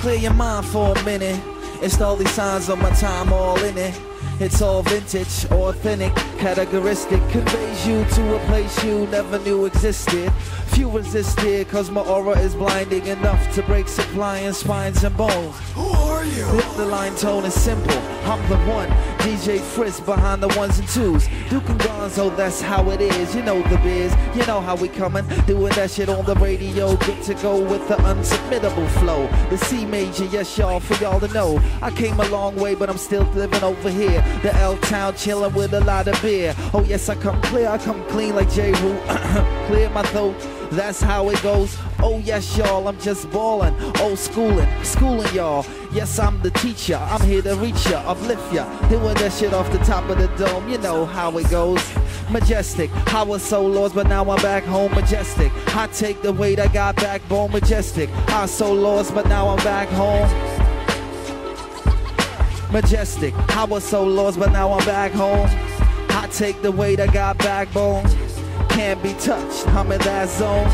Clear your mind for a minute. It's all these signs of my time all in it. It's all vintage, authentic, categoristic. Conveys you to a place you never knew existed. Few resisted, cause my aura is blinding enough to break supplying spines and bones. Who are you? The line tone is simple. I'm the one, DJ Frisk behind the ones and twos. Duke and Gonzo, that's how it is. You know the biz, you know how we coming. Doing that shit on the radio, good to go with the unsubmittable flow. The C major, yes y'all, for y'all to know. I came a long way, but I'm still living over here. The L-Town chilling with a lot of beer. Oh yes, I come clear, I come clean like J-Roo. Clear my throat, that's how it goes. Oh yes y'all, I'm just ballin', old schooling y'all. Yes, I'm the teacher, I'm here to reach ya, uplift ya. Doing that shit off the top of the dome, you know how it goes. Majestic, I was so lost, but now I'm back home. Majestic, I take the weight, I got backbone. Majestic, I was so lost, but now I'm back home. Majestic, I was so lost, but now I'm back home. I take the weight, I got backbone. Can't be touched, I'm in that zone.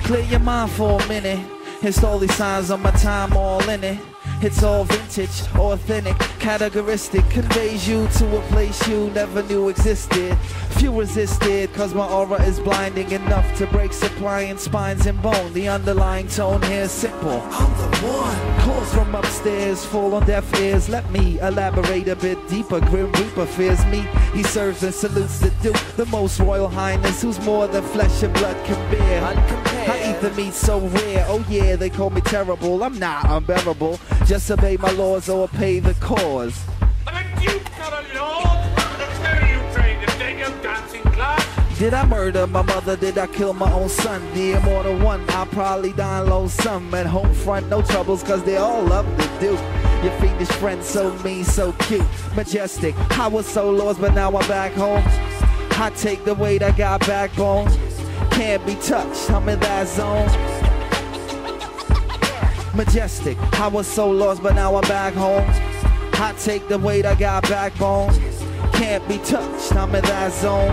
Clear your mind for a minute. It's all these signs of my time all in it. It's all vintage, authentic, categoristic. Conveys you to a place you never knew existed. Few resisted, cause my aura is blinding enough to break supplying spines and bone. The underlying tone here is simple. I'm the one. Calls from upstairs fall on deaf ears. Let me elaborate a bit deeper. Grim Reaper fears me. He serves and salutes the Duke, the most royal highness, who's more than flesh and blood can bear. I eat the meat so rare. Oh yeah, they call me terrible. I'm not unbearable. Just obey my laws or pay the cause. The Duke's not a lord. Where you trained to take a dancing class? Did I murder my mother? Did I kill my own son? The immortal one, I'll probably die lonesome. At home front, no troubles, cause they all love the Duke. Your fiendish friend, so mean, so cute. Majestic, I was so lost, but now I'm back home. I take the weight, I got backbone. Can't be touched, I'm in that zone. Majestic, I was so lost, but now I'm back home. I take the weight, I got backbone. Can't be touched, I'm in that zone.